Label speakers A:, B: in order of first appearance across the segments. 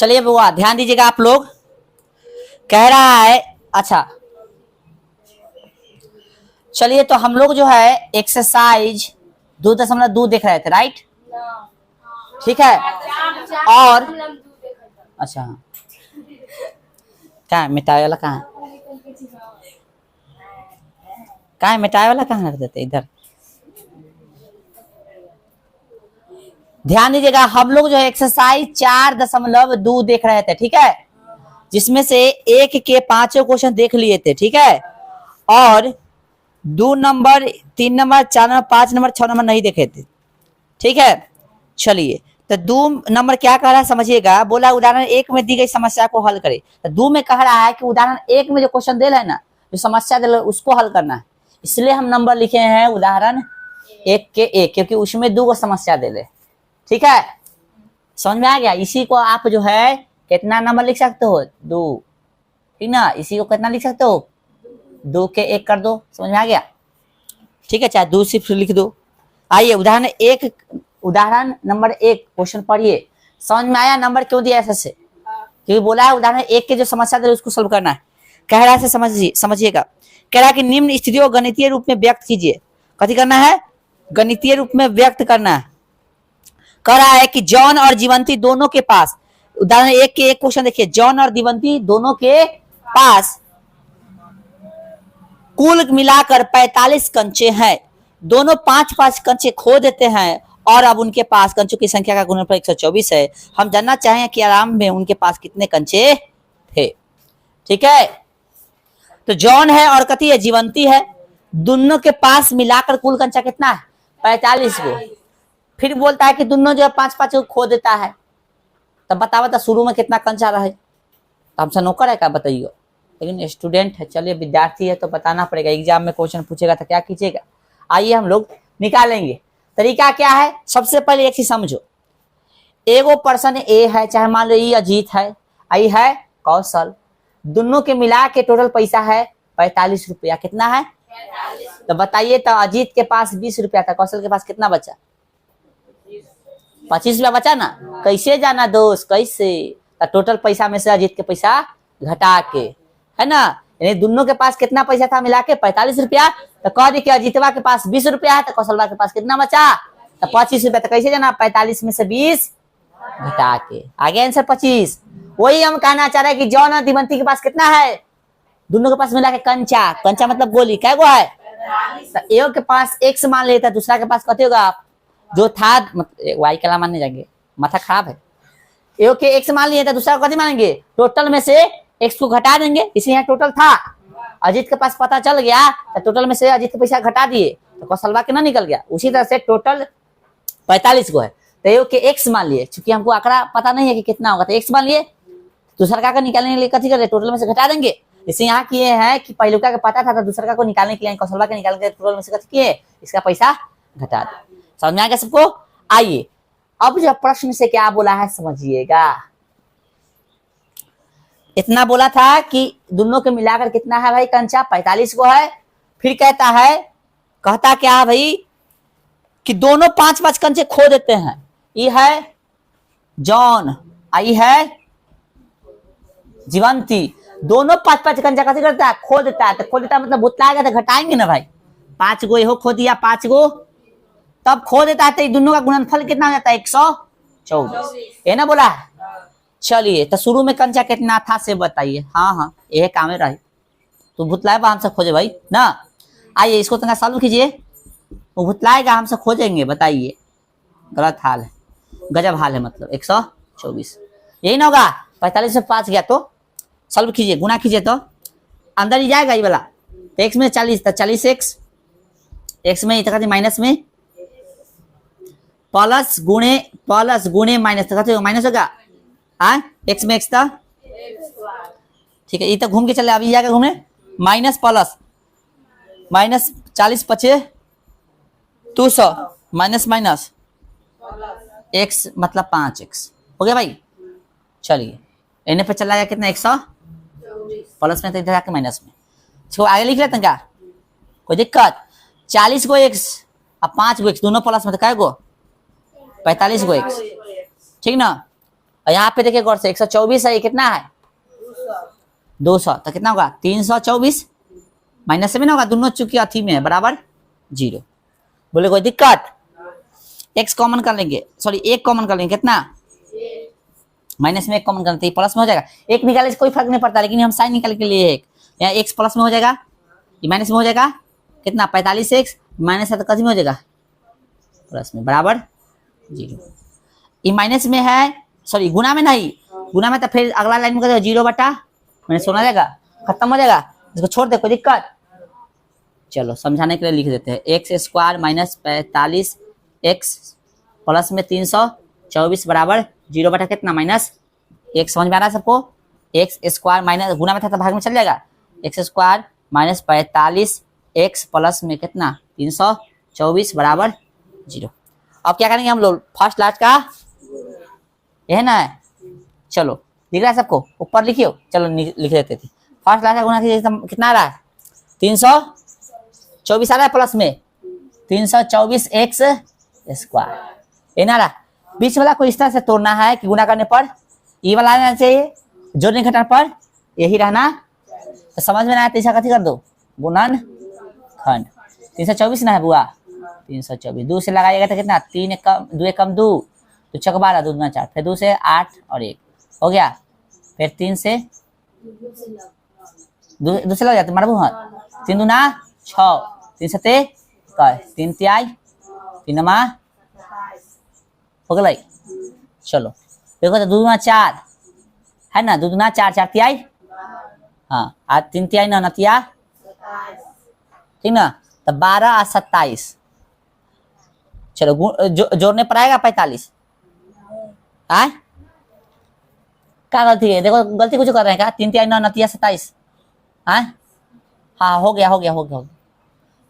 A: चलिए बुआ ध्यान दीजिएगा आप लोग। कह रहा है अच्छा चलिए तो हम लोग जो है एक्सरसाइज 2.2 देख रहे थे राइट। ठीक है और अच्छा कहाँ मिटाए वाला कहाँ है मिटाए वाला कहाँ रख देते इधर। ध्यान दीजिएगा हम लोग जो है एक्सरसाइज 4.2 देख रहे थे ठीक है, जिसमें से 1 के 5 क्वेश्चन देख लिए थे ठीक है, और 2 number 3 number 4 number 5 number 6 number नहीं देखे थे ठीक है। चलिए तो 2 नंबर क्या कह रहा है समझिएगा, बोला उदाहरण 1 में दी गई समस्या को हल करे। तो 2 में कह रहा है कि उदाहरण 1 में जो क्वेश्चन दे रहे हैं ना, जो समस्या दे रहे उसको हल करना है, इसलिए हम नंबर लिखे हैं उदाहरण 1 के 1, क्योंकि उसमें 2 समस्या दे रहे ठीक है। समझ में आ गया। इसी को आप जो है कितना नंबर लिख सकते हो 2 ठीक ना, इसी को कितना लिख सकते हो 2 के 1 कर दो। समझ में आ गया ठीक है, चाहे 2 सिर्फ लिख दो। आइए उदाहरण नंबर 1 क्वेश्चन पढ़िए। समझ में आया नंबर क्यों दिया ऐसे से, क्योंकि बोला है उदाहरण 1 के जो समस्या दे उसको सोल्व करना है। कह रहा है समझिएगा, कह रहा है कि निम्न स्थितियों को गणितीय रूप में व्यक्त कीजिए। कथी करना है, गणितीय रूप में व्यक्त करना है। कह रहा है कि जॉन और जीवंती दोनों के पास, उदाहरण 1 के 1 क्वेश्चन देखिए, जॉन और जीवंती दोनों के पास कुल मिलाकर 45 कंचे हैं। दोनों 5-5 कंचे खो देते हैं और अब उनके पास कंचों की संख्या का गुणनफल 124 है। हम जानना चाहें कि आराम में उनके पास कितने कंचे थे। ठीक है, तो जॉन है और कथी है जीवंती है, दोनों के पास मिलाकर कुल कंचा कितना है 45 गो। फिर बोलता है कि दोनों जो है 5-5 को खो देता है। तब बताओ शुरू में कितना कंचा रहे, तो हमसे नौकर है क्या बताइए। लेकिन स्टूडेंट है, चलिए विद्यार्थी है तो बताना पड़ेगा, एग्जाम में क्वेश्चन पूछेगा तो क्या कीजिएगा। आइए हम लोग निकालेंगे। तरीका क्या है, सबसे पहले एक चीज समझो, एगो पर्सन ए है, चाहे मान लो ये अजीत है, आई है कौशल, दोनों के मिला के टोटल पैसा है 45 रुपया। कितना है 45। तो बताइए, तो अजीत के पास 20 रुपया था, कौशल के पास कितना बचा 25 रुपया बचा ना। कैसे जाना दोस्त, कैसे, तो टोटल पैसा में से अजीत के पैसा घटा के, है ना, यानी दोनों के पास कितना पैसा था मिला के 45 रुपया। तो कह दी कि अजीतवा के पास 20 रुपया है, तो कौशलवा के पास कितना बचा तो 25 रुपया। तो कैसे जाना, 45 में से 20 घटा के, आगे आंसर 25। वही हम कहना चाह रहे हैं कि जॉन और दीवंती के पास कितना है, दोनों के पास मिला के कंचा, कंचा मतलब गोली, क्या गो है, तो एक के पास x मान लेता है, दूसरा के पास कते होगा जो था, वाई कला मानने जाएंगे, माथा खराब है। एक के x मान लिए था, दूसरा को कते मानेंगे, टोटल में से x को घटा देंगे। इसे यहाँ टोटल था, अजीत के पास पता चल गया तो टोटल में से अजीत के पैसा घटा दिए तो कौशलवा कितना निकल गया। उसी तरह से टोटल 45 को है, तो एक के x मान लिए, चूंकि हमको आंकड़ा पता नहीं है कि कितना होगा, तो x मान लिए, दूसरा का निकालने के लिए कथी कर टोटल में से घटा देंगे। इसे यहाँ किए हैं कि पहलुका का पता था तो दूसरा को निकालने के लिए कौशलवा के निकालने के लिए टोटल में से कथी किए, इसका पैसा घटा दे। समझ में आ गया सबको। आइए अब जो प्रश्न से क्या बोला है समझिएगा। इतना बोला था कि दोनों के मिलाकर कितना है भाई कंचा 45 को है। फिर कहता है, कहता क्या है भाई कि दोनों 5-5 कंचे खो देते हैं। ये है जॉन, आई है जीवंती, दोनों 5-5 कंचा कैसे करता है खो देता है। तो खो देता है मतलब भुतलाएगा तो घटाएंगे ना भाई, 5 गो हो खो दिया, 5 गो तब खो देता है, तो दोनों का गुणनफल कितना हो जाता है 124, ये ना बोला है। चलिए तो शुरू में कंचा कितना था से बताइए। हाँ हाँ ये काम रही, तो भुतलाए हमसे खोजे भाई ना। आइए इसको तो सॉल्व कीजिए, वो भुतलाएगा हमसे खोजेंगे, बताइए। गलत हाल है, गजब हाल है, मतलब 124 यही ना होगा। 45 से 5 गया तो सॉल्व कीजिए, गुना कीजिए तो अंदर ही जाएगा ये वाला। तो x में 40 था, 40x, x में इतना माइनस में प्लस गुणे माइनस, माइनस होगा x में x था, ठीक है। ये तो घूम के चले, अभी जाकर घूमने माइनस प्लस माइनस 40 पचे 200 माइनस माइनस x मतलब 5x हो गया भाई। चलिए इन्हें पे चला गया कितना 100 प्लस में, तो इधर आके माइनस में। इसको आगे लिख लेते हैं क्या, कोई दिक्कत। 40 को x और 5 गो x दोनों प्लस में, तो क्या गो 45 गो x, ठीक ना। और यहाँ पे देखिए गौर से 124 है, ये कितना है 200, तो कितना होगा 324 माइनस में ना होगा, दोनों चूंकि अथी में है बराबर 0। बोले कोई दिक्कत? x कॉमन कर लेंगे, सॉरी एक कॉमन कर लेंगे, कितना माइनस में एक कॉमन करते ही प्लस में हो जाएगा, एक निकाले से कोई फर्क नहीं पड़ता, लेकिन हम साइन निकालने के लिए एक यहाँ x प्लस में हो जाएगा, ये माइनस में हो जाएगा, कितना 45x माइनस है तो कथी में हो जाएगा प्लस में बराबर 0। ये माइनस में है, सॉरी गुना में नहीं, गुना में तो फिर अगला लाइन में कर 0 बटा मैंने सुना जाएगा, खत्म हो जाएगा, इसको छोड़ दे कोई दिक्कत। चलो समझाने के लिए लिख देते हैं, x square minus 45 x plus में 324 बराबर 0 बटा कितना माइनस एक, समझ में आ रहा है सबको? एक्स स्क्वायर माइनस गुना में था तो भाग में चल जाएगा, x square minus 45 x plus में कितना 324 बराबर 0। अब क्या करेंगे हम लोग, फर्स्ट लास्ट का यह है ना, चलो दिख रहा है सबको, ऊपर लिखियो, चलो लिख देते थे, फर्स्ट लास्ट का गुना कितना आ रहा है 324 आ रहा है प्लस में 324 एक्स स्क्वायर, ये ना रहा, बीच वाला को इस तरह से तोड़ना है कि गुना करने पर ये वाला आना चाहिए, जोड़ने घटाने पर यही रहना, तो समझ में ना आया तो ऐसा कथी कर दो गुणन खंड, 324 ना है बुआ 324, 2 से लगाइएगा तो कितना 3 कम 2 एक कम 2 तो छक 12 2 दूना 4, फिर 2 से 8 और 1 हो गया, फिर 3 से 2 से लग जाते मारबू हाथ, 3 दूना 6, 3 सते 3 तिहाई 3 मा हो गई। चलो देखो तो 2 दूना 4 है ना, 2 दूना 4 4 तिहाई, हाँ आज 3 तिहाई ना नतिया ठीक ना, तो 12 और 27, चलो जोड़ने पर आएगा 45, आए क्या गलती है, देखो गलती कुछ कर रहे हैं क्या, 3 तिहाई 9 नतिया 27, हाँ हाँ हो गया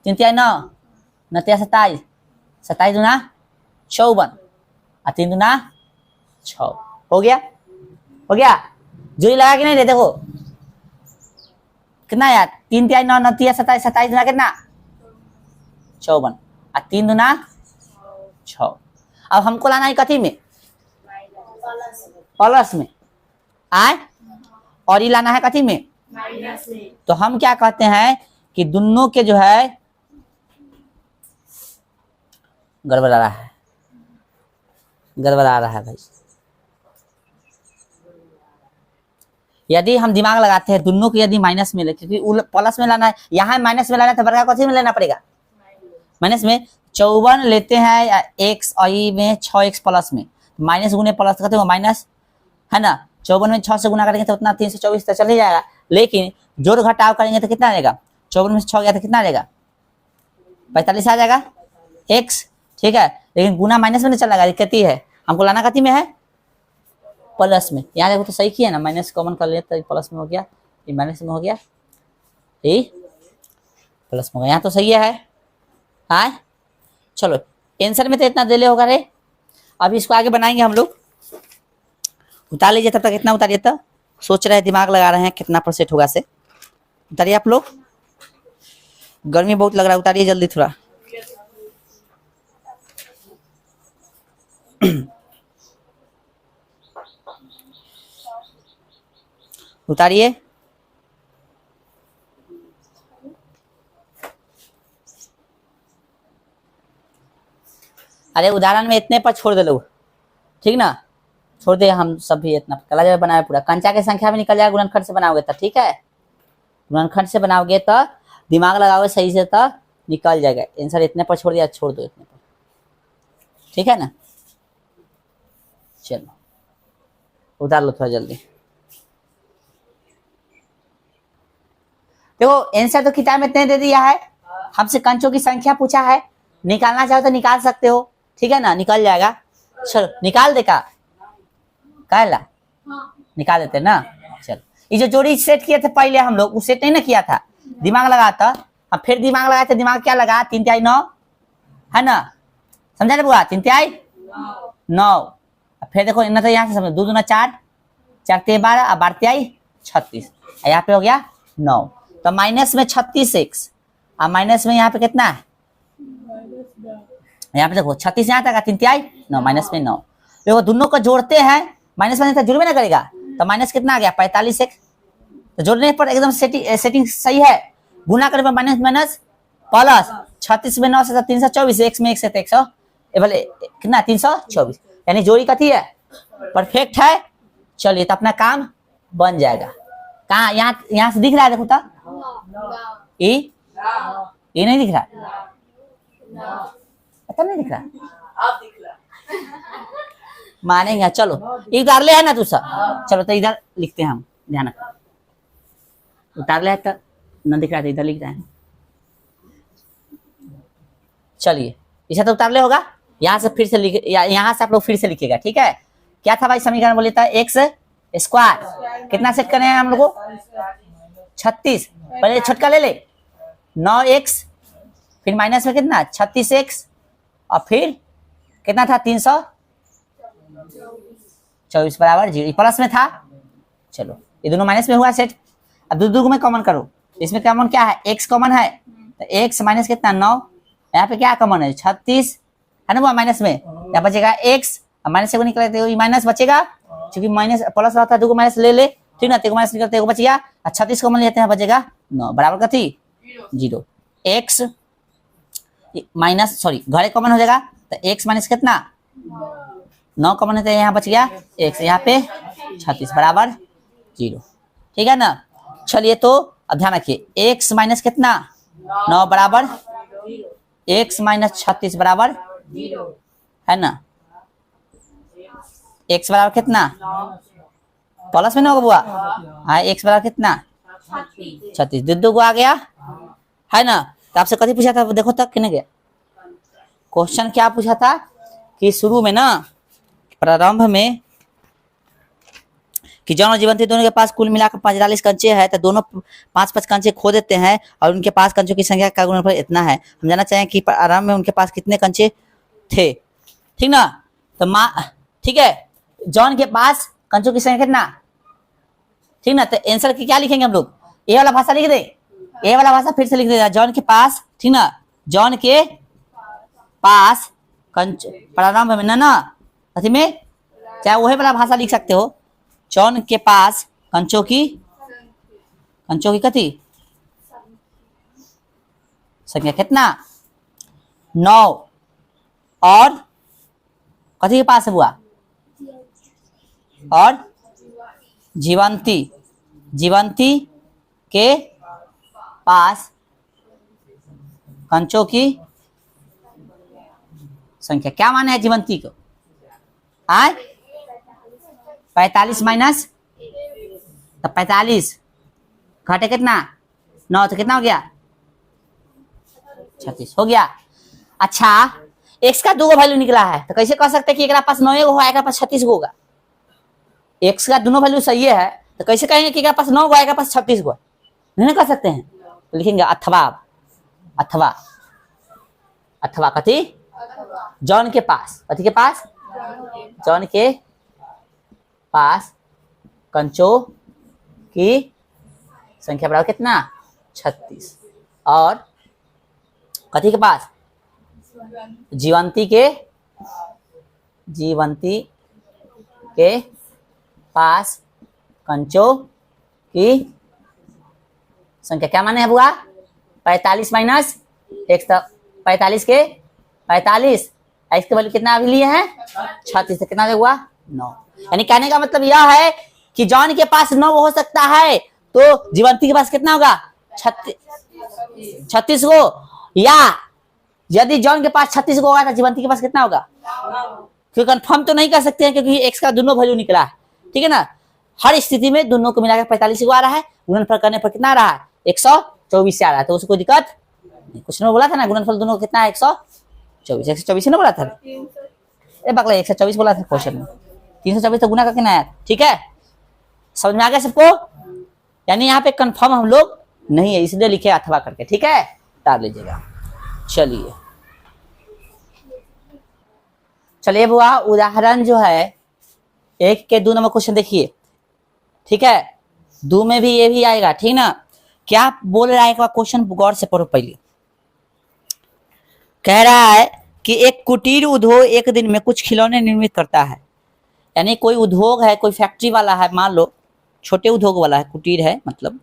A: 3 तिहाई 9 नतिया 27, 27 दूना 54 और 3 दूना 6 हो गया, जोड़ी लगा कि नहीं रे, देखो कितना यार 3 तिहाई 9 नतिया 27, 27 दूना कितना 54 और 3 दूना 6। अब हमको लाना है कथी में प्लस में, आए और ये लाना है कथी में माइनस में, तो हम क्या कहते हैं कि दोनों के जो है गड़बड़ा रहा है भाई, यदि हम दिमाग लगाते हैं दोनों को यदि माइनस में ले, क्योंकि प्लस में लाना है, यहाँ माइनस में लाना है तो बड़का कथी में लेना पड़ेगा माइनस में, 54 लेते हैं एक्स और में 6x प्लस में, माइनस गुने प्लस करते हो माइनस है ना, 54 में 6 से गुना करेंगे तो उतना 324 तो चल ही जाएगा, लेकिन जोड़ घटाव करेंगे तो कितना आ जाएगा, 54 में 6 गया तो कितना आ जाएगा 45 आ जाएगा x, ठीक है, लेकिन गुना माइनस में नहीं चलेगा, दिक्कत है हमको लाना कथी में है प्लस में, यहाँ देखो तो सही किया ना, माइनस कॉमन कर लिया तो प्लस में हो गया, ये माइनस में हो गया, ये प्लस में हो गया, यहाँ तो सही है हाँ। चलो आंसर में तो इतना दे ले होगा रे, अब इसको आगे बनाएंगे हम लोग, उतार लीजिए तब तक, कितना उतारिए, तो सोच रहे हैं दिमाग लगा रहे हैं कितना % होगा से, उतारिए आप लोग, गर्मी बहुत लग रहा है, उतारिए जल्दी थोड़ा उतारिए, अरे उदाहरण में इतने पर छोड़ दे लोग, ठीक ना, छोड़ दे, हम सब भी इतना कला जब बनाए पूरा, कंचा की संख्या में निकल जाएगा गुणनखंड से बनाओगे तो, ठीक है गुणनखंड से बनाओगे तो दिमाग लगाओगे सही से तो निकल जाएगा, आंसर इतने पर छोड़ दिया, छोड़ दो इतने पर, ठीक है ना। चलो उतार लो थोड़ा जल्दी, देखो आंसर तो किताब में इतने दे दिया है, हमसे कंचों की संख्या पूछा है, निकालना चाहो तो निकाल सकते हो, ठीक है ना, निकल जाएगा, चलो निकाल दे का कहला निकाल देते ना। चलो ये जो जोड़ी सेट किए थे पहले हम लोग, वो सेट नहीं ना किया था, दिमाग लगाता, अब फिर दिमाग लगाया था, दिमाग क्या लगा 3 तिहाई 9 है ना, समझा ना बुआ 3 तिहाई 9, फिर देखो ना तो यहाँ से समझो 2 दूना 4 4 तिहाई 12 और 12 तिहाई 36, यहाँ पे हो गया 9, तो माइनस में 36x और माइनस में यहाँ पे कितना है, यहाँ पे देखो 36 यहाँ तक 3 तिहाई 9 माइनस में 9, देखो दोनों को जोड़ते हैं माइनस माइनस जुड़ में ना करेगा, तो माइनस कितना आ गया 45 एक, तो जोड़ने पर एकदम सेटिंग सही है। गुना करने पर माइनस माइनस प्लस 36 में 9 से 324, x में 1 से 100 भले कितना 324, यानी जोड़ी कथी है परफेक्ट है। चलिए तो अपना काम बन जाएगा। कहाँ यहाँ से दिख रहा है, देखो तो ये नहीं दिख रहा, पता नहीं दिख रहा, मानेंगे। चलो इधर ले है ना तू सब, चलो तो इधर लिखते हैं हम, ध्यान रखो उतार ले तो न दिख रहा था, इधर लिख रहे हैं। चलिए इसे तो उतार ले होगा, यहाँ से फिर से लिख, यहाँ से आप लोग फिर से लिखिएगा, ठीक है। क्या था भाई समीकरण बोले था, एक्स स्क्वायर कितना सेट करें हम लोग को 36, पहले छोटका ले ले 9x, फिर माइनस में कितना 36x, और फिर कितना था 324 बराबर 0, प्लस में था। चलो ये दोनों माइनस में हुआ सेट। अब दो में कॉमन करो, इसमें कॉमन क्या है, x कॉमन है, तो x माइनस कितना 9, यहाँ पे क्या कॉमन है 36 है ना, वो माइनस में यहाँ बचेगा x, माइनस से को निकलते हो माइनस बचेगा, क्योंकि माइनस प्लस रहता है, दो माइनस ले ले, ठीक ना, तेको माइनस निकलते बच गया, 36 कॉमन लेते हैं बचेगा 9 बराबर कथी 0, x माइनस सॉरी घरे कॉमन हो जाएगा, तो x माइनस कितना 9 कॉमन होता है, यहाँ बच गया x, यहाँ पे 36 बराबर 0, ठीक है ना। चलिए तो अब ध्यान रखिए, x माइनस कितना 9 बराबर x माइनस 36 बराबर है ना, x बराबर कितना प्लस में ना होगा बुआ, हाँ x बराबर कितना 36, दो को आ गया है ना। तो आपसे कथी पूछा था देखो तक कि नहीं गया, क्वेश्चन क्या पूछा था कि शुरू में ना प्रारंभ में कि जौन और जीवंती दोनों के पास कुल मिलाकर 45 कंचे है, तो दोनों 5-5 कंचे खो देते हैं और उनके पास कंचों की संख्या का गुणनफल इतना है। हम जानना चाहें कि प्रारंभ में उनके पास कितने कंचे थे, ठीक ना। तो ठीक है, जॉन के पास कंचों की संख्या कितना, ठीक ना। तो आंसर की क्या लिखेंगे हम लोग, ए वाला भाषा लिख दे, ए वाला भाषा फिर से लिख देगा, जॉन के पास, ठीक ना, जॉन के पास कंच प्रारंभ में ना अथी में, चाहे वही वाला भाषा लिख सकते हो, जॉन के पास कंचों की कथी संख्या कितना 9, और कथी के पास हुआ, और जीवंती के पास कंचों की संख्या, क्या माने है जीवंती को, आय 45 माइनस, तो 45 घटे कितना 9, तो कितना हो गया 36 हो गया। अच्छा x का 2 वैल्यू निकला है, तो कैसे कह सकते हैं कि एक पास 9 होगा, एक पास 36 होगा, x का दोनों वैल्यू सही है, तो कैसे कहेंगे कि एक पास 9 होगा, एक पास 36 होगा, नहीं कह सकते हैं। तो लिखेंगे अथवा कथी जॉन के पास, कथी के पास जॉन के पास कंचों की संख्या बराबर कितना 36, और कथी के पास जीवंती के पास कंचों की संख्या, क्या माने है बुआ 45 माइनस एक, 45 के 45, x के वैल्यू कितना अभी लिए हैं 36, से कितना हुआ 9। यानी कहने का मतलब यह है कि जॉन के पास 9 हो सकता है, तो जीवंती के पास कितना होगा 36 को, या यदि जॉन के पास 36 को होगा तो जीवंती के पास कितना होगा, क्योंकि कंफर्म तो नहीं कर सकते हैं क्योंकि x का दोनों वैल्यू निकला है, ठीक है ना। हर स्थिति में दोनों को मिलाकर 45 को आ रहा है, गुणनफल करने पर कितना आ रहा है 124 से आ रहा है, तो उसको दिक्कत नहीं। कुछ ने बोला था ना गुणनफल दोनों को कितना है 124 ने बोला था, ए बकला 124 बोला था क्वेश्चन में, 324 तो गुना करके ना आया, ठीक है। समझ में आ गया सबको, यानी यहाँ पे कंफर्म हम लोग नहीं है, इसलिए लिखे अथवा करके, ठीक है, डाल लीजिएगा। चलिए बुआ उदाहरण जो है 1 के 2 नंबर क्वेश्चन देखिए, ठीक है, 2 में भी ये भी आएगा, ठीक ना। क्या बोल रहा है क्वेश्चन गौर से पढ़ो। पहले कह रहा है कि एक कुटीर उद्योग एक दिन में कुछ खिलौने निर्मित करता है, यानी कोई उद्योग है, कोई फैक्ट्री वाला है, मान लो छोटे उद्योग वाला है, कुटीर है मतलब,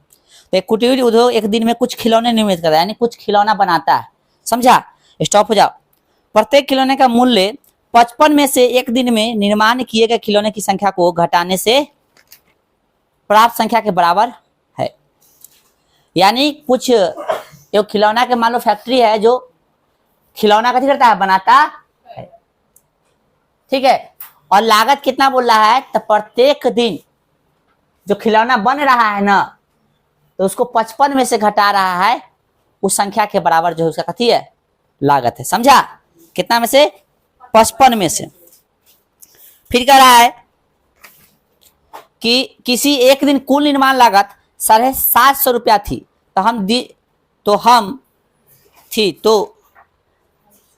A: तो एक कुटीर उद्योग एक दिन में कुछ खिलौने निर्मित करता है, यानी कुछ खिलौना बनाता है। समझा? स्टॉप हो जाओ। प्रत्येक खिलौने का मूल्य 55 में से एक दिन में निर्माण किए गए खिलौने की संख्या को घटाने से प्राप्त संख्या के बराबर है। यानी कुछ एक खिलौना के मान लो फैक्ट्री है जो खिलौना का करता है, बनाता है, ठीक है, और लागत कितना बोल रहा है, तो प्रत्येक दिन जो खिलौना बन रहा है ना, तो उसको 55 में से घटा रहा है, उस संख्या के बराबर जो है उसका कथी है, लागत है। समझा? कितना में से? 55 में से। फिर कह रहा है कि किसी एक दिन कुल निर्माण लागत 750 रुपया थी, तो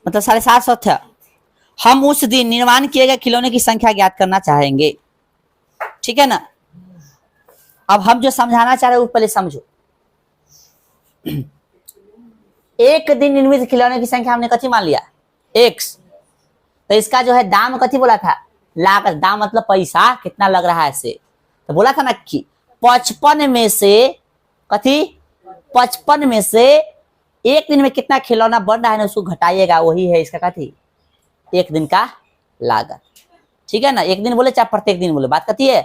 A: मतलब 750 था। हम उस दिन निर्माण किए गए खिलौने की संख्या ज्ञात करना चाहेंगे। ठीक है ना? अब हम जो समझाना चाह रहे हैं वो पहले समझो। एक दिन निर्मित खिलौने की संख्या हमने कथी मान लिया, x, तो इसका जो है दाम कथी बोला था, लागत। दाम मतलब पैसा कितना लग रहा है से, तो बोला था ना कि 55 में से कथी, 55 में से एक दिन में कितना खिलौना बन रहा है ना उसको घटाइएगा, वही है इसका कथी, एक दिन का लागत। ठीक है ना? एक दिन बोले चाहे प्रत्येक दिन बोले, बात कथी है,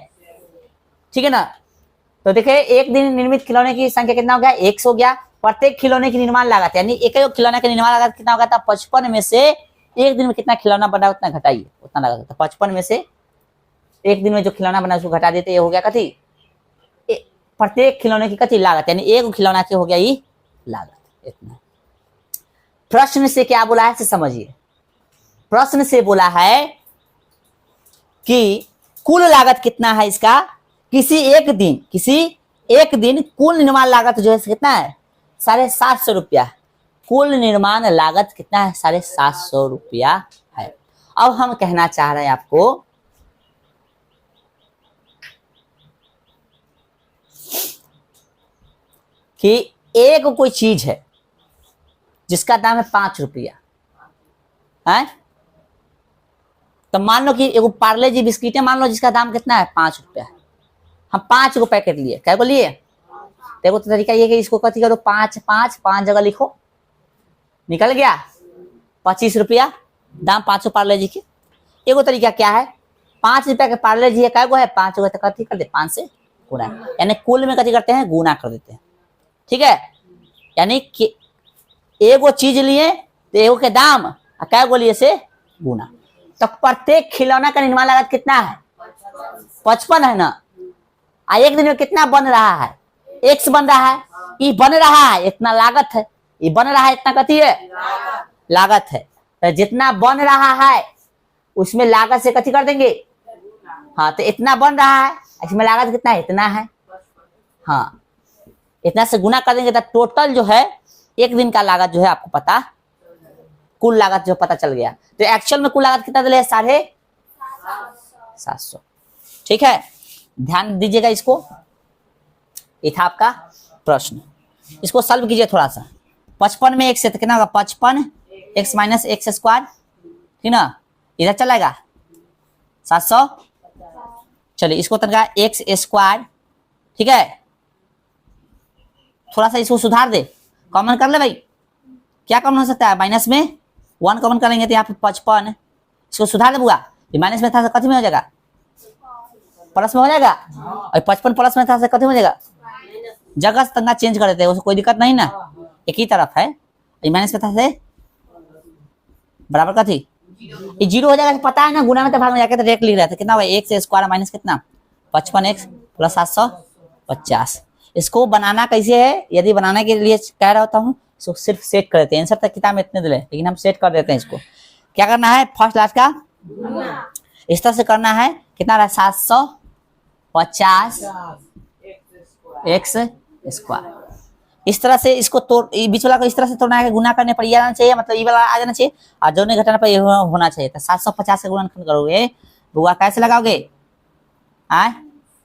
A: ठीक है ना? तो देखिए एक दिन निर्मित खिलौने की संख्या कितना हो गया, 100 हो गया। प्रत्येक खिलौने की निर्माण लागत यानी एक खिलौने का निर्माण लागत कितना होगा था, 55 में से एक दिन में कितना खिलौना बना उतना घटाइए, उतना लागत। तो 55 में से एक दिन में जो खिलौना बना उसको घटा देते, ये हो गया कथी, प्रत्येक खिलौने की कथी, लागत, यानी एक खिलौना की हो गया ये लागत, इतना। प्रश्न से क्या बोला है समझिए। प्रश्न से बोला है कि कुल लागत कितना है इसका, किसी एक दिन कुल निर्माण लागत जो है कितना है, 750 रुपया। कुल निर्माण लागत कितना है, 750 रुपया है। अब हम कहना चाह रहे हैं आपको कि एक कोई चीज है जिसका दाम है 5 रुपया है, तो मान लो कि एगो पार्ले जी बिस्किट है, मान लो जिसका दाम कितना है, 5 रुपया। हम 5 को पैकेट लिए, क्या को लिए, देखो तो तरीका ये कि इसको कथी करो, 5 जगह लिखो, निकल गया 25 रुपया दाम 500 पार्ले जी के। एगो तरीका क्या है, 5 रुपया के पार्ले जी है, क्या है 5 हो, तो कथी कर दे 5 से गुना, यानी कुल में कथी करते हैं, गुना कर देते हैं। ठीक है? यानी कि एगो चीज लिए तो एगो के दाम क्या गो लिए से गुना। तो प्रत्येक खिलौना का निर्माण लागत कितना है, 55 है ना। एक दिन में कितना बन रहा है, x बन रहा है, ये बन रहा है इतना लागत है, ये बन रहा है इतना कथी है, लागत है। तो जितना बन रहा है उसमें लागत से कथी कर देंगे, हाँ, तो इतना बन रहा है, इसमें लागत कितना है, इतना है, हाँ, इतना से गुना कर देंगे तो टोटल जो है एक दिन का लागत जो है आपको पता, कुल लागत जो पता चल गया। तो एक्चुअल में कुल लागत कितना दिले, 750। ठीक है? ध्यान दीजिएगा इसको, ये था आपका प्रश्न। इसको सॉल्व कीजिए थोड़ा सा। 55 में 1 से तो कितना होगा, 55 x माइनस एक्स स्क्वायर, ठीक ना, इधर चलेगा 700। चलिए इसको तनका एक्स स्क्वायर, ठीक है, थोड़ा सा इसको सुधार दे, कॉमन कर ले भाई, क्या कॉमन हो सकता है, माइनस में 1 कॉमन करेंगे तो यहाँ पे 55, इसको सुधार दे बुआ, ये माइनस में था कथी में हो जाएगा, प्लस में हो जाएगा, और 55 प्लस में था से कथी में हो जाएगा, जगह तंगा चेंज कर देते हैं, उसको कोई दिक्कत नहीं ना, एक ही तरफ है, ये माइनस में था से बराबर कथी, ये 0 हो जाएगा, पता है ना, गुना में तो भाग में जाके तो डायरेक्ट लिख रहे थे, कितना हुआ, एक्स स्क्वायर माइनस कितना 55x प्लस 750। इसको बनाना कैसे है, यदि बनाने के लिए कह रहा होता हूँ, इसको सिर्फ सेट कर देते हैं, आंसर तक किताब में इतने दिले, लेकिन हम सेट कर देते हैं। इसको क्या करना है, फर्स्ट लास्ट का इस तरह से करना है, कितना रहा 750 एक्स स्क्वायर, इस तरह से इसको तोड़, बीच वाला को इस तरह से तोड़ना है, गुना करने पर ये आना चाहिए, मतलब ये वाला आ जाना चाहिए, और जोड़ने घटाने पर ये होना चाहिए। तो 750 से गुणनखंड करोगे, बुआ कैसे लगाओगे,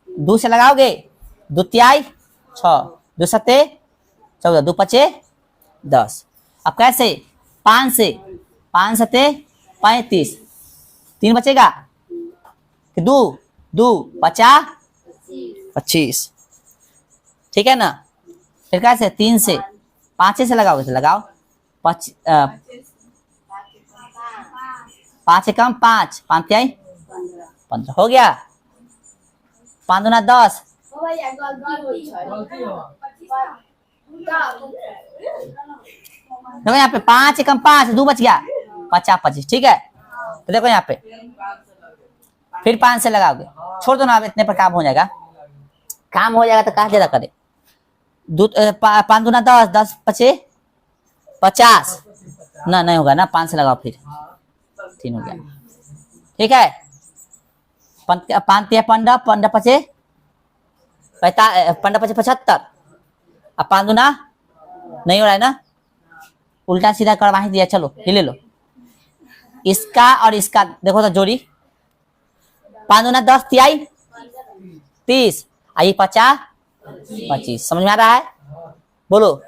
A: 2 से लगाओगे, 2 तिहाई 6, 2 सत्ते 14, 2 पचे 10। अब कैसे, 5 से 5 सत्ते 35, 3 बचेगा दो दो 50 25, ठीक है ना। फिर कैसे 3 से 5 से लगाओ, इसे लगाओ 5 से कम 5 5 तिहाई 15 हो गया। 5 दूना 10, देखो यहाँ पे 5 से कम 5, 2 बच गया 50 25, ठीक है। तो देखो यहाँ पे फिर 5 से लगाओगे, छोड़ दो ना, अब इतने पर काम हो जाएगा, काम हो जाएगा तो कहा ज्यादा करे। 5 दूना 10, 10 25 50 ना, नहीं होगा ना, 5 से लगाओ फिर 3 हो गया, ठीक है। 5 तिहाई 15, 15 25 15 25 75। अब 5 दूना नहीं हो रहा है ना, उल्टा सीधा करवा ही दिया, चलो ये ले लो, इसका और इसका देखो तो जोड़ी। 5 दूना 10 तिहाई 30, आइए 50 25, समझ में आ रहा है, बोलो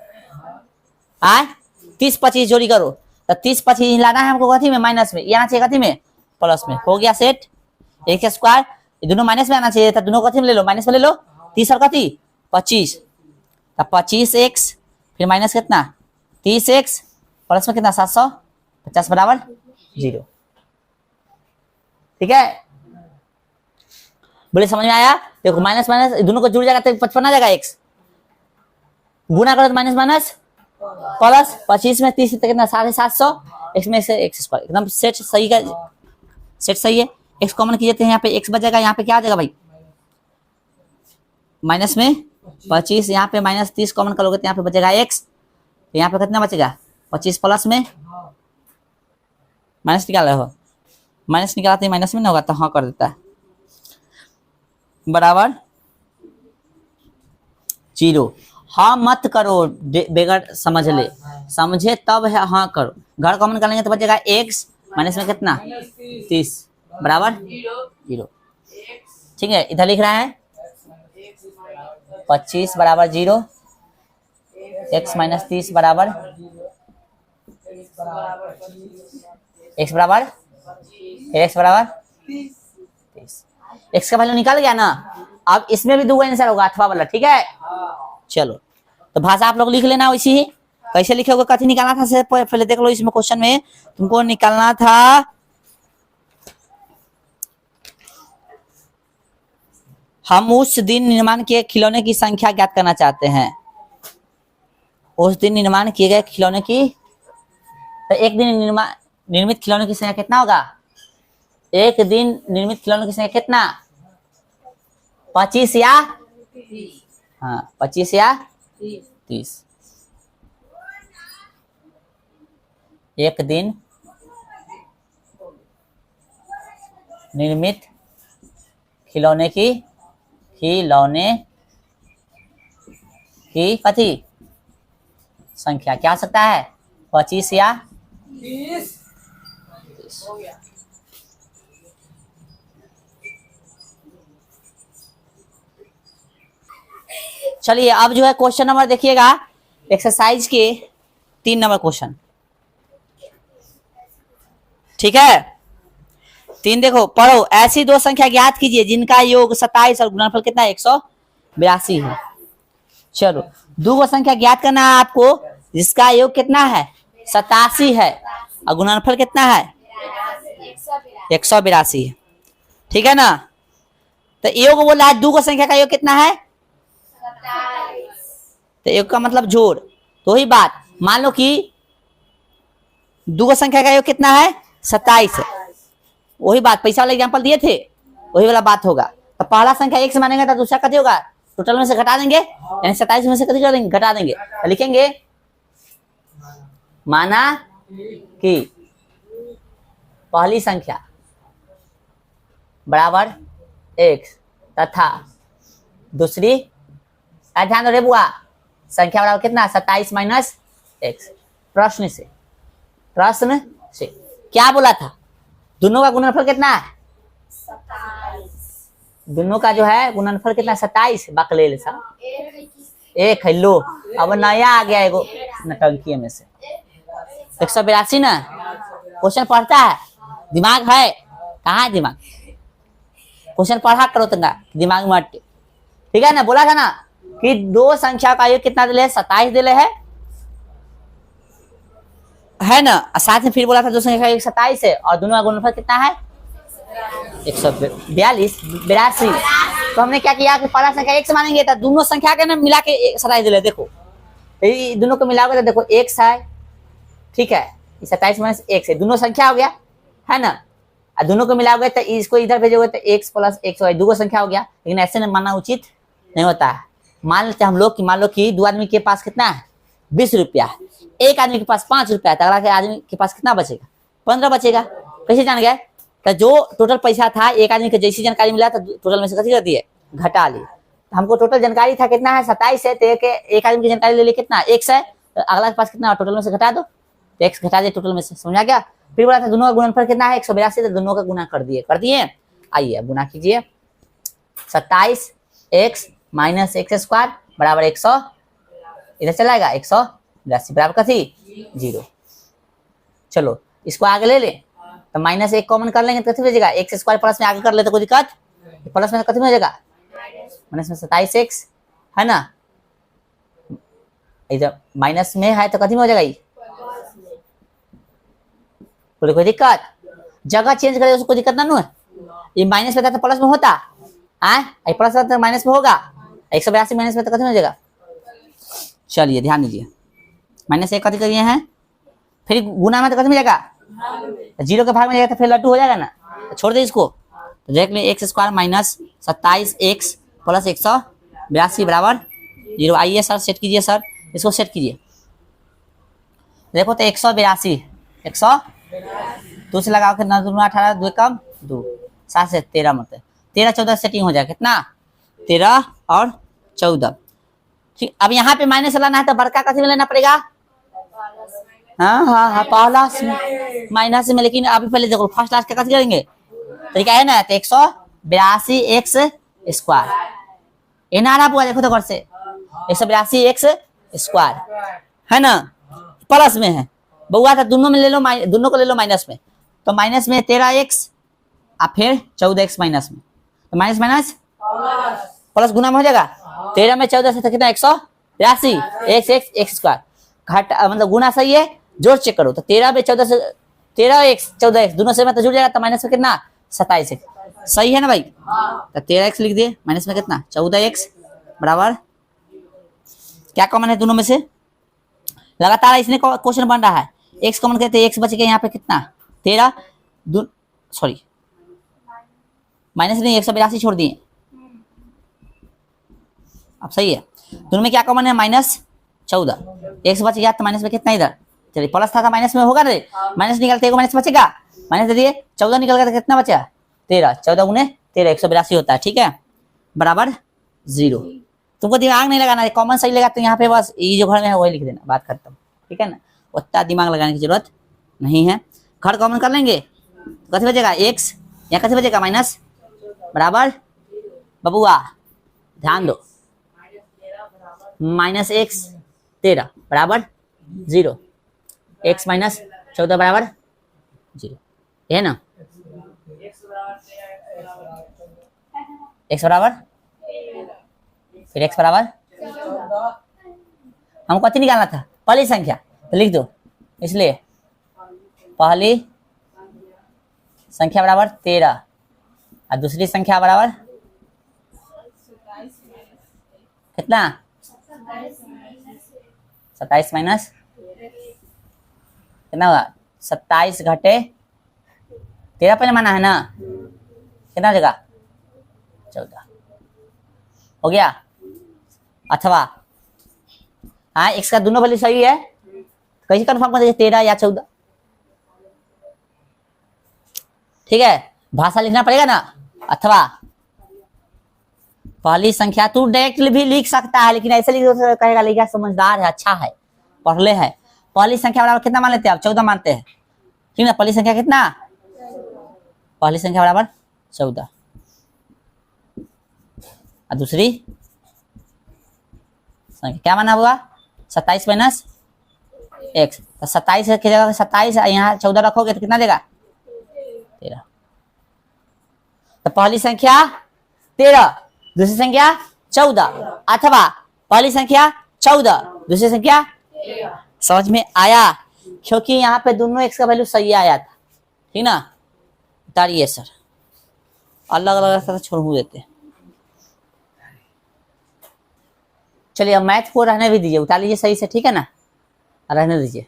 A: आए 30 25 जोड़ी करो, तो 30 25 लाना है हमको कथी में, माइनस में, यहाँ चाहिए कथी में, प्लस में, हो गया सेट। एक स्क्वायर, ये दोनों माइनस में आना चाहिए था, दोनों कथी में ले लो, माइनस में ले लो, 30 और कथी 25, तब 25x फिर माइनस कितना 30x प्लस में कितना 750 बराबर 0, ठीक है। बोले समझ में आया, देखो माइनस माइनस दोनों को जुड़ जाएगा तो 55 आ जाएगा, x गुना करो तो माइनस माइनस प्लस 25 में 30 कितना 750, x में से x स्क्वायर, एकदम सेट सही का सेट सही है। x कॉमन कीजिए तो यहाँ पे x बचेगा, यहाँ पे क्या आ जाएगा भाई, माइनस में 25, यहाँ पे माइनस 30 कॉमन करोगे तो यहाँ पे बचेगा x, यहाँ पे कितना बचेगा 25 प्लस में माइनस निकाल रहे हो, माइनस निकालते माइनस में ना होगा तो हाँ कर देता है, बराबर 0। हाँ मत करो बेगर समझ ले, समझे तब है हाँ करो। घर कॉमन कर लेंगे तो बचेगा x माइनस में कितना 30 बराबर 0, ठीक है। इधर लिख रहा है 25 बराबर 0, x माइनस 30 बराबर x बराबर 30, x का वैल्यू निकल गया ना। अब इसमें भी 2 आंसर होगा अथवा वाला, ठीक है। चलो तो भाषा आप लोग लिख लेना वैसी ही, कैसे लिखे होगा कथी निकालना था से पहले देख लो, इसमें क्वेश्चन में तुमको निकालना था हम उस दिन निर्माण किए खिलौने की संख्या ज्ञात करना चाहते हैं, उस दिन निर्माण किए गए खिलौने की, तो एक दिन निर्मित खिलौने की संख्या कितना होगा, एक दिन निर्मित खिलौने की संख्या कितना 25 या हाँ 25 या 30, एक दिन निर्मित खिलौने की कथी संख्या क्या हो सकता है 25 या 30। चलिए अब जो है क्वेश्चन नंबर देखिएगा, एक्सरसाइज के 3 नंबर क्वेश्चन, ठीक है। 3 देखो पढ़ो, ऐसी 2 संख्या ज्ञात कीजिए जिनका योग 27 और गुणनफल कितना है 182 है। चलो 2 संख्या ज्ञात करना है आपको जिसका योग कितना है 87 है और गुणनफल कितना है 182 है, ठीक है ना। तो योग बोला है 2 संख्या का योग कितना है, तो योग का मतलब जोड़, तो वही बात मान लो कि 2 संख्या का योग कितना है 27 है, वही बात पैसा वाला एग्जाम्पल दिए थे वही वाला बात होगा। तो पहला संख्या 1 से मानेंगे तो दूसरा कथी होगा, टोटल में से घटा देंगे, यानी 27 में से कथी कर देंगे घटा देंगे, तो लिखेंगे माना कि पहली संख्या बराबर 1 तथा दूसरी, ध्यान दो रे बुआ, संख्या बराबर कितना 27 माइनस x। प्रश्न से क्या बोला था, दोनों का गुणनफल कितना है 27, दोनों का जो है गुणनफल कितना 27, बकलेल सा 1 है। लो अब नया आ गया एगो नटंकी में से 182 ना, क्वेश्चन पढ़ता है दिमाग है, कहाँ है दिमाग, क्वेश्चन पढ़ा करो तंगा दिमाग में अट्टे, ठीक है ना। बोला था ना कि दो संख्या का योग कितना दिले है, 27 दिले है ना। साथ में फिर बोला था दो संख्या का योग 27 है और दोनों का गुणनफल कितना है 142 82। तो हमने क्या किया कि पहला संख्या एक से मानेंगे तो दोनों संख्या के ना मिला के 27 दिले। देखो दोनों को मिलाओगे तो देखो एक है, ठीक है, 27 माइनस एक से दोनों संख्या हो गया है ना। और दोनों को मिलाओगे तो इसको इधर भेजोगे तो x प्लस x दो को संख्या हो गया। लेकिन ऐसे न मानना उचित नहीं होता है। मान लेते हम लोग कि मान लो कि दो आदमी के पास कितना है 20 रुपया, एक आदमी के पास 5 रुपया, तो अगला के आदमी के पास कितना बचेगा 15 बचेगा। कैसे जान गए, तो जो टोटल पैसा था एक आदमी को जैसी जानकारी मिला तो टोटल में से कथी कर दिए घटा ली। तो हमको टोटल जानकारी था कितना है 27 है, तो एक आदमी की जानकारी ले ली कितना x है, तो अगला के पास कितना टोटल में से घटा दो, तो x घटा दिए टोटल में से, समझा क्या। फिर बोला था दोनों का गुणनफल कितना है 182, तो दोनों का गुना कर दिए। आइए गुना कीजिए, 27x माइनस एक्स स्क्वायर बराबर 100, इधर चला जाएगा 182 बराबर कथी 0। चलो इसको आगे ले ले, तो माइनस एक कॉमन कर लेंगे तो कथी बचेगा एक्स स्क्वायर, प्लस में आगे कर ले तो कोई दिक्कत, प्लस में कथी में हो जाएगा माइनस में 27x है ना, इधर माइनस में है तो कथी में हो जाएगा कोई दिक्कत, जगह चेंज करे उसको दिक्कत ना है। ये माइनस में था तो प्लस में होता है, प्लस तो माइनस में होगा, 182 माइनस में तो कथी में हो जाएगा। चलिए ध्यान दीजिए, माइनस एक कथी करिए हैं, फिर गुना में तो कथी में जाएगा 0 के भाग में जाएगा तो फिर लट्टू हो जाएगा ना, तो छोड़ दे इसको। तो देख ले x square minus 27x plus 182 बराबर 0। आइए सर सेट कीजिए, सर इसको सेट कीजिए। देखो तो 182 100 2 से लगाओ कितना 2 18 2 कम 2 7 से 13 मतलब 13 14 सेटिंग हो जाएगा कितना 13 और 14। ठीक, अब यहाँ पे माइनस लाना है तो बड़का कथी में लेना पड़ेगा, हाँ पहला माइनस में, लेकिन अभी पहले देखो फर्स्ट क्लास का कथी करेंगे तरीका है ना, तो 182x स्क्वायर ये ना रहा देखो तो घर से 182x स्क्वायर है ना, प्लस में है बउआ था, दोनों में ले लो, दोनों को ले लो माइनस में, तो माइनस में 13x और फिर 14x माइनस में, तो माइनस माइनस प्लस गुना में हो जाएगा 13 में 14 से तो कितना 182 x स्क्वायर घटा मतलब गुना सही है, जोड़ चेक करो तो 13 में 14 से 13x 14x दोनों से मतलब जुड़ जाएगा, तो माइनस में कितना 27x सही है ना भाई, तो 13x लिख दिए, माइनस में कितना 14x बराबर क्या कॉमन है दोनों में से, लगातार इसने क्वेश्चन बन रहा है, x कॉमन कहते हैं, x बच गया यहाँ पे कितना 13 सॉरी माइनस नहीं 182 छोड़ दिए, अब सही है। दोनों में क्या कॉमन है -14, x बच गया तो माइनस में कितना इधर, चलिए प्लस था माइनस में होगा रे, माइनस निकलते एक माइनस बचेगा, माइनस दे दिए 14 निकल गया तो कितना बचा 13, 14 गुने 13 182 होता है, ठीक है बराबर 0। तुमको दिमाग नहीं लगाना है, कॉमन सही लगा तो यहाँ पे बस ये जो घर में है वही लिख देना, बात खत्म, ठीक है ना, उतना दिमाग लगाने की जरूरत नहीं है। घर कॉमन कर लेंगे तो कथी बचेगा x, यहाँ कथी बचेगा माइनस बराबर बबुआ ध्यान दो -x 13 बराबर 0, x माइनस 14 बराबर 0 है ना, x बराबर फिर x बराबर हमको कथी निकालना था पहली संख्या, तो लिख दो, इसलिए पहली संख्या बराबर 13 और दूसरी संख्या बराबर कितना 27 माइनस कितना होगा 27 घटे 13 पे माना है ना, कितना जगह 14 हो गया, अथवा हाँ x का दोनों वैल्यू सही है, कैसे कंफर्म कर दीजिए 13 या 14, ठीक है भाषा लिखना पड़ेगा ना, अथवा पहली संख्या तू डायरेक्टली भी लिख सकता है, लेकिन ऐसे लिख कहेगा लिखा समझदार है अच्छा है पढ़ले है, पहली संख्या बराबर कितना मान लेते हैं आप 14 मानते हैं, ठीक ना, पहली संख्या कितना पहली संख्या बराबर 14 और दूसरी संख्या क्या माना हुआ 27 माइनस x, तो 27 की जगह 27 यहाँ 14 रखोगे तो कितना देगा 13, तो पहली संख्या 13, दूसरी संख्या 14, अथवा पहली संख्या 14, दूसरी संख्या। समझ में आया? क्योंकि यहाँ पे दोनों एक्स का वैल्यू सही आया था, ठीक ना। उतारिए सर, अलग अलग छोड़ देते। चलिए अब मैथ को रहने भी दीजिए, उतार लीजिए सही से, ठीक है ना, रहने दीजिए।